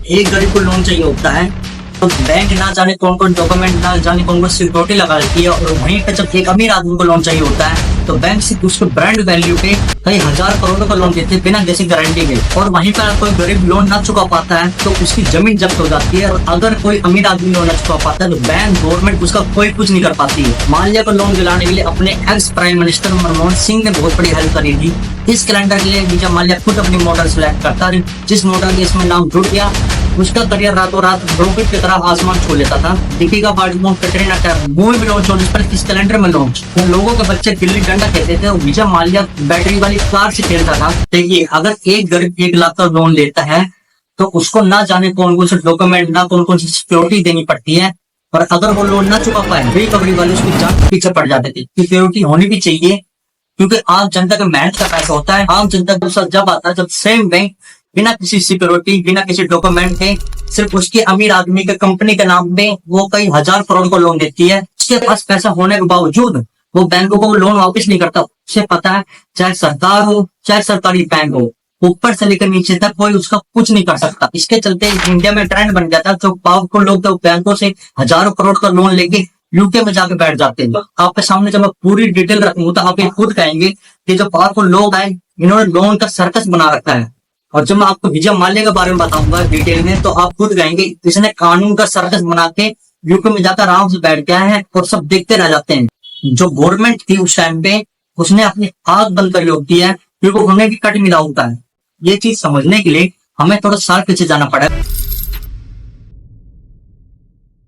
एक गरीब को लोन चाहिए होता है तो बैंक ना जाने कौन कौन डॉक्यूमेंट, ना जाने कौन कौन सिक्योरिटी लगा रखी है, और वहीं पे जब एक अमीर आदमी को लोन चाहिए होता है तो बैंक सिर्फ उसके ब्रांड वैल्यू पे कई हजार करोड़ों का लोन देते हैं बिना किसी गारंटी के। और वहीं पर कोई गरीब लोन ना चुका पाता है तो उसकी जमीन जब्त हो जाती है। और अगर कोई अमीर आदमी लोन ना चुका पाता है तो बैंक गवर्नमेंट उसका कोई कुछ नहीं कर पाती है। माल्या को लोन दिलाने के लिए अपने ex prime minister Manmohan Singh ने बहुत बड़ी हेल्प करी थी। इस कैलेंडर के लिए विजय माल्या खुद अपनी मॉडल सिलेक्ट करता है। जिस मॉडल के इसमें नाम जुड़ गया उसका करियर रातों रात रॉकेट की तरह आसमान छू लेता था। दीपिका पादुकोण, कैटरीना कैफ मूवी भी लॉन्च होने पर इस कैलेंडर में लॉन्च। लोगों के बच्चे गिल्ली डंडा कहते थे, विजय माल्या बैटरी वाली कार से खेलता था। देखिए, अगर एक गरीब 1 लाख का लोन लेता है तो उसको ना जाने कौन कौन से डॉक्यूमेंट, ना कौन कौन सी सिक्योरिटी देनी पड़ती है। और अगर वो लोन ना चुका पाए, रिकवरी वाले उसकी जान के पीछे पड़ जाते थे। सिक्योरिटी होनी भी चाहिए क्योंकि आम जनता का मेहनत का पैसा होता है। आम जनता को साथ जब आता है जब सेम बैंक बिना किसी सिक्योरिटी, बिना किसी डॉक्यूमेंट के, सिर्फ उसके अमीर आदमी के कंपनी के नाम पे वो कई हजार करोड़ को लोन देती है। उसके पास पैसा होने के बावजूद वो बैंकों को लोन वापस नहीं करता। उसे पता है चाहे सरकार हो चाहे सरकारी बैंक हो, ऊपर से लेकर नीचे तक कोई उसका कुछ नहीं कर सकता। इसके चलते इंडिया में ट्रेंड बन गया था। जो पावरफुल लोग थे बैंकों से हजारों करोड़ का लोन लेके यूके में जाके बैठ जाते हैं। आपके सामने जब मैं पूरी डिटेल रखूंगा तो आप ये खुद कहेंगे कि जो पावरफुल लोग आए इन्होंने लोन का सर्कस बना रखा है। और जब मैं आपको विजय माल्या के बारे में बताऊंगा डिटेल में तो आप खुद कहेंगे इसने कानून का सर्कस बना के यूके में जाकर आराम से बैठ गया है और सब देखते रह जाते हैं। जो गवर्नमेंट थी उस टाइम पे उसने अपनी आंख बंद कर होती है क्योंकि उन्हें भी कट मिला होता है। ये चीज समझने के लिए हमें थोड़ा साल पीछे जाना पड़ा।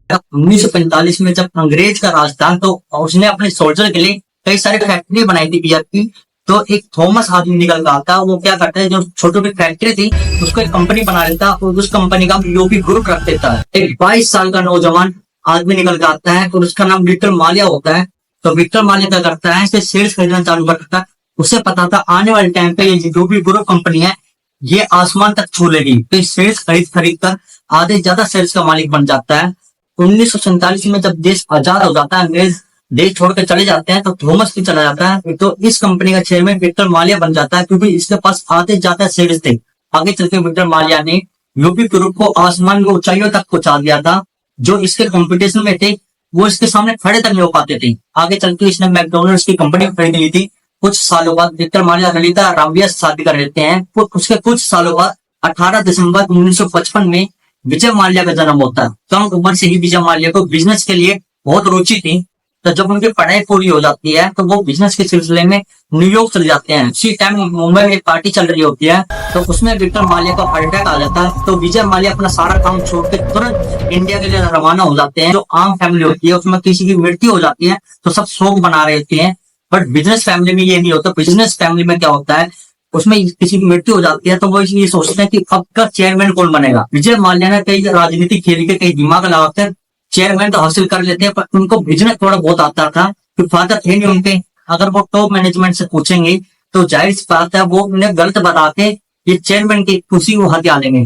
1945 में जब अंग्रेज का राज था तो उसने अपने सोल्जर के लिए कई सारी फैक्ट्री बनाई थी बियर की। तो एक थॉमस आदमी निकल का आता, वो क्या करता है, जो छोटी छोटी फैक्ट्री थी उसको एक कंपनी बना लेता और उस कंपनी का यूपी ग्रुप रख देता है। एक 22 साल का नौजवान आदमी निकल के आता है और उसका नाम विक्टर माल्या होता है। तो विक्टर माल्या क्या करता है, इसे शेयर्स खरीदना चालू करता है। उसे पता था आने वाले टाइम पे ये यूपी ग्रुप कंपनी है ये आसमान तक छू लेगी। तो शेयर्स खरीद कर आधे ज्यादा शेयर्स का मालिक बन जाता है। 1947 में जब देश आजाद हो जाता है, अंग्रेज देश छोड़कर चले जाते हैं तो थॉमस भी चला जाता है। तो इस कंपनी का चेयरमैन विक्टर माल्या बन जाता है क्योंकि इसके पास आधे ज्यादा शेयर्स थे। आगे चलकर विक्टर माल्या ने यूपी ग्रुप को आसमान की ऊंचाइयों तक पहुंचा दिया था। जो इसके कंपटीशन में थे वो इसके सामने खड़े तक नहीं हो पाते थे। आगे चलकर इसने मैकडोनल्ड्स की कंपनी खरीद ली थी। कुछ सालों बाद विक्टर माल्या ललिता रामविया से शादी कर लेते हैं। उसके कुछ सालों बाद 18 दिसंबर 1955 में विजय माल्या का जन्म होता है। कम उम्र से ही विजय माल्या को बिजनेस के लिए बहुत रुचि थी। तो जब उनकी पढ़ाई पूरी हो जाती है तो वो बिजनेस के सिलसिले में न्यूयॉर्क चले जाते हैं। उसी टाइम मुंबई में एक पार्टी चल रही होती है तो उसमें विक्टर माल्या का हार्ट अटैक आ जाता है। तो विजय माल्या अपना सारा काम छोड़ के तुरंत इंडिया के लिए रवाना हो जाते हैं। जो आम फैमिली होती है उसमें किसी की मृत्यु हो जाती है तो सब शोक बना रहे होते हैं, बट बिजनेस फैमिली में ये नहीं होता। बिजनेस फैमिली में क्या होता है, उसमें किसी की मृत्यु हो जाती है तो वो ये सोचते हैं कि अब का चेयरमैन कौन बनेगा। विजय माल्या ने कई राजनीति खेल के कई दिमाग लगाकर चेयरमैन तो हासिल कर लेते हैं, पर उनको बिजनेस थोड़ा बहुत आता था कि फादर थे नहीं उनके। अगर वो टॉप मैनेजमेंट से पूछेंगे तो जाहिर सी बात है वो उन्हें गलत बता के ये चेयरमैन की कुर्सी को हथिया लेंगे।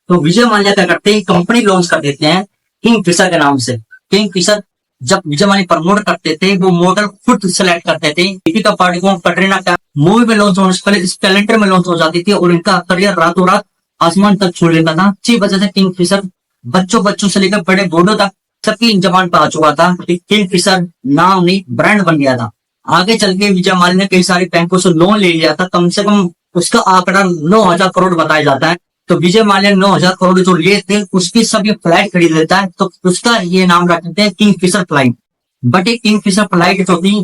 तो विजय माल्या क्या करते हैं, कंपनी लॉन्च कर देते हैं किंग फिशर के नाम से। किंग फिशर जब विजय माल्या प्रमोट करते थे वो मॉडल खुद सेलेक्ट करते थे। दीपिका पादुकोण, कैटरीना कैफ मूवी में लॉन्च होने से पहले इस कैलेंडर में लॉन्च हो जाती थी और इनका करियर रातों रात आसमान तक छू लेता था। इसी वजह से किंग फिशर बच्चों से लेकर बड़े बूढ़ों तक सबकी जबान पर आ चुका था। किंग फिशर नाम नहीं ब्रांड बन गया था। आगे चल के विजय माल्या ने कई सारे बैंकों से लोन ले लिया था। कम से कम उसका आंकड़ा 9,000 करोड़ बताया जाता है। तो विजय माल्या ने 9,000 करोड़ जो लिए थे उसकी सब ये फ्लाइट खरीद लेता है। तो उसका ये नाम रख देते हैं किंग फिशर फ्लाइट। बट ये किंग फिशर फ्लाइट जो थी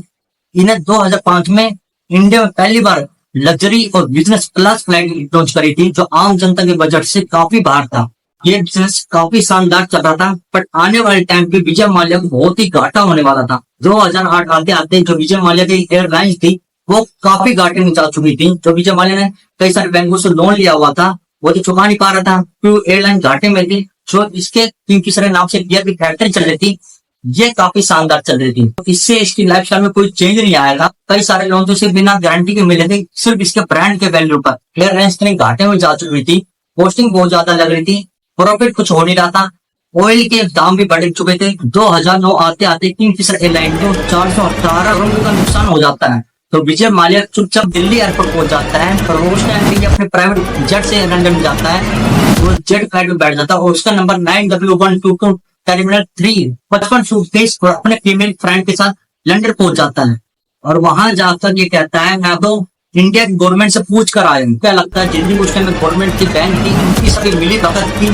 इन्हें 2005 में इंडिया में पहली बार लग्जरी और बिजनेस क्लास फ्लाइट लॉन्च करी थी जो आम जनता के बजट से काफी बाहर था। ये बिजनेस काफी शानदार चल रहा था, बट आने वाले टाइम पे विजय माल्या को बहुत ही घाटा होने वाला था। 2008 आते आते जो विजय माल्या की एयरलाइंस थी वो काफी घाटे में जा चुकी थी। जो विजय माल्या ने कई सारे बैंकों से लोन लिया हुआ था वो तो चुका नहीं पा रहा था क्योंकि एयरलाइन घाटे में थी। जो इसके किंगफिशर नाम से बियर की फैक्ट्री चल रही थी ये काफी शानदार चल रही थी। तो इससे इसकी लाइफस्टाइल में कोई चेंज नहीं आएगा। कई सारे लोन तो सिर्फ बिना गारंटी के मिले थे, सिर्फ इसके ब्रांड के वैल्यू पर। एयरलाइंस इतनी घाटे में जा चुकी थी, कॉस्टिंग बहुत ज्यादा लग रही थी, प्रॉफिट कुछ हो नहीं रहा था। ऑयल के दाम भी बढ़ चुके थे। 2009 आते आते किंगफिशर एयरलाइन को 418 करोड़ का नुकसान हो जाता है। तो विजय माल्या चुपचाप दिल्ली एयरपोर्ट पहुंच जाता है, और वो उस टाइम पे अपने प्राइवेट जेट से लंदन जाता है। वो जेट फ्लाइट में बैठ जाता है, और उसका नंबर 9W122 टर्मिनल 3 55 सूटकेस और अपने फीमेल फ्रेंड के साथ लंदन पहुंच जाता है। और वहां जाकर ये कहता है मैं तो इंडिया की गवर्नमेंट से पूछ कर आया हूँ, क्या लगता है जितनी उस टाइम में गवर्नमेंट की बैंक थी उनकी सभी मिली भगत थी,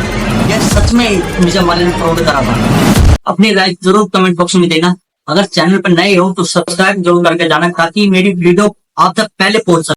यह सच में विजय माल्या ने फ्रॉड करा था। अपनी राय जरूर कमेंट बॉक्स में देना। अगर चैनल पर नए हो तो सब्सक्राइब जरूर करके जाना, ताकि मेरी वीडियो आप तक पहले पहुंच सके।